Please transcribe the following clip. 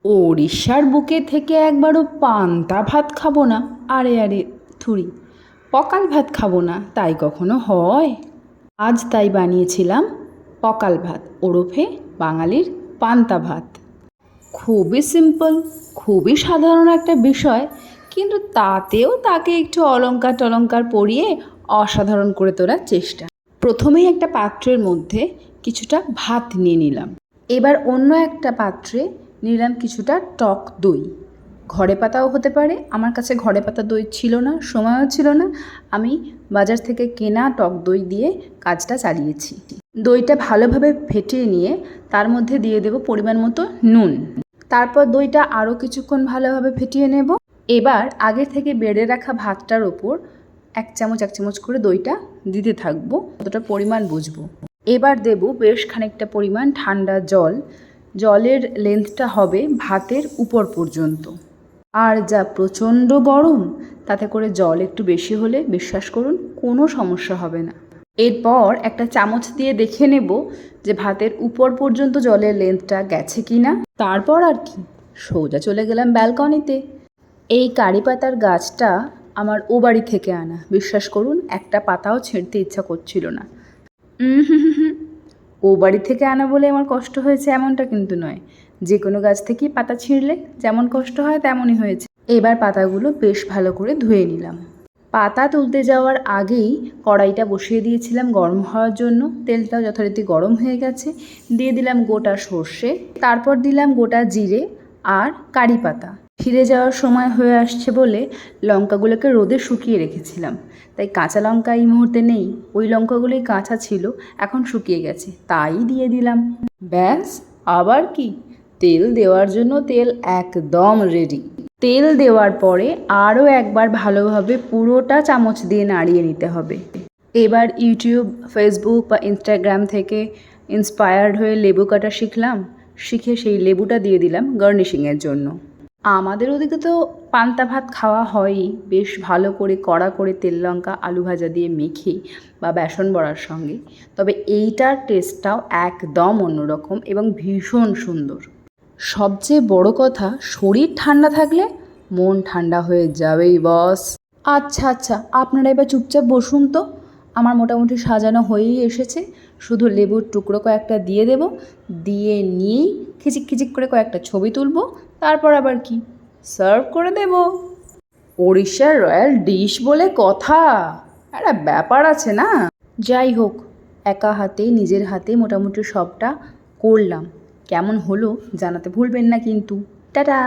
ওড়িশার বুকে থেকে একবারও পান্তা ভাত খাবো না? আরে আরে, থুড়ি। পকাল ভাত খাবো না তাই কখনো হয়? আজ তাই বানিয়েছিলাম পকাল ভাত, ওরফে বাঙালির পান্তা ভাত। খুবই সিম্পল, খুবই সাধারণ একটা বিষয়, কিন্তু তাতেও তাকে একটু অলংকার টলংকার পরিয়ে অসাধারণ করে তোলার চেষ্টা। প্রথমেই একটা পাত্রের মধ্যে কিছুটা ভাত নিয়ে নিলাম। এবার অন্য একটা পাত্রে নিলাম কিছুটা টক দই। ঘরে পাতাও হতে পারে, আমার কাছে ঘরে পাতা দই ছিল না, সময়ও ছিল না। আমি বাজার থেকে কেনা টক দই দিয়ে কাজটা চালিয়েছি। দইটা ভালোভাবে ফেটিয়ে নিয়ে তার মধ্যে দিয়ে দেব পরিমাণ মতো নুন। তারপর দইটা আরও কিছুক্ষণ ভালোভাবে ফেটিয়ে নেব। এবার আগে থেকে বেড়ে রাখা ভাতটার ওপর এক চামচ করে দইটা দিতে থাকবো, কতটা পরিমাণ বুঝবো। এবার দেব বেশ খানিকটা পরিমাণ ঠান্ডা জল। জলের লেন্থটা হবে ভাতের উপর পর্যন্ত। আর যা প্রচণ্ড গরম, তাতে করে জল একটু বেশি হলে বিশ্বাস করুন কোনো সমস্যা হবে না। এরপর একটা চামচ দিয়ে দেখে নেব যে ভাতের উপর পর্যন্ত জলের লেন্থটা গেছে কি না। তারপর আর কি, সোজা চলে গেলাম ব্যালকনিতে। এই কারি পাতার গাছটা আমার ও বাড়ি থেকে আনা, বিশ্বাস করুন একটা পাতাও ছিঁড়তে ইচ্ছা করছিল না। ও বাড়ি থেকে আনা বলে আমার কষ্ট হয়েছে এমনটা কিন্তু নয়, যে কোনো গাছ থেকেই পাতা ছিঁড়লে যেমন কষ্ট হয় তেমনই হয়েছে। এবার পাতাগুলো বেশ ভালো করে ধুয়ে নিলাম। পাতা তুলতে যাওয়ার আগেই কড়াইটা বসিয়ে দিয়েছিলাম গরম হওয়ার জন্য। তেলটাও যথারীতি গরম হয়ে গেছে। দিয়ে দিলাম গোটা সর্ষে, তারপর দিলাম গোটা জিরে আর কারি পাতা। ফিরে যাওয়ার সময় হয়ে আসছে বলে লঙ্কাগুলোকে রোদে শুকিয়ে রেখেছিলাম, তাই কাঁচা লঙ্কা এই মুহূর্তে নেই। ওই লঙ্কাগুলোই কাঁচা ছিল, এখন শুকিয়ে গেছে, তাই দিয়ে দিলাম। ব্যাস, আবার কি, তেল দেওয়ার জন্য তেল একদম রেডি। তেল দেওয়ার পরে আরও একবার ভালোভাবে পুরোটা চামচ দিয়ে নাড়িয়ে নিতে হবে। এবার ইউটিউব, ফেসবুক বা ইনস্টাগ্রাম থেকে ইন্সপায়ার্ড হয়ে লেবু কাটা শিখলাম। শিখে সেই লেবুটা দিয়ে দিলাম গার্নিশিংয়ের জন্য। আমাদের ওদিকে তো পান্তা ভাত খাওয়া হয়ই বেশ ভালো করে কড়া করে তেল লঙ্কা আলু ভাজা দিয়ে মেখে বা বেসন বড়ার সঙ্গে। তবে এইটার টেস্টটাও একদম অন্যরকম এবং ভীষণ সুন্দর। সবচেয়ে বড় কথা, শরীর ঠান্ডা থাকলে মন ঠান্ডা হয়ে যাবেই বস। আচ্ছা, আপনারা এবার চুপচাপ বসুন তো। আমার মোটামুটি সাজানো হয়েই এসেছে, শুধু লেবুর টুকরো কয়েকটা দিয়ে দেব। দিয়ে নিয়েই খিচিক খিচিক করে কয়েকটা ছবি তুলব, তারপর আবার কি, সার্ভ করে দেব। ওড়িশার রয়্যাল ডিশ বলে কথা, একটা ব্যাপার আছে না। যাই হোক, একা হাতে নিজের হাতে মোটামুটি সবটা করলাম। কেমন হলো জানাতে ভুলবেন না কিন্তু। টাটা।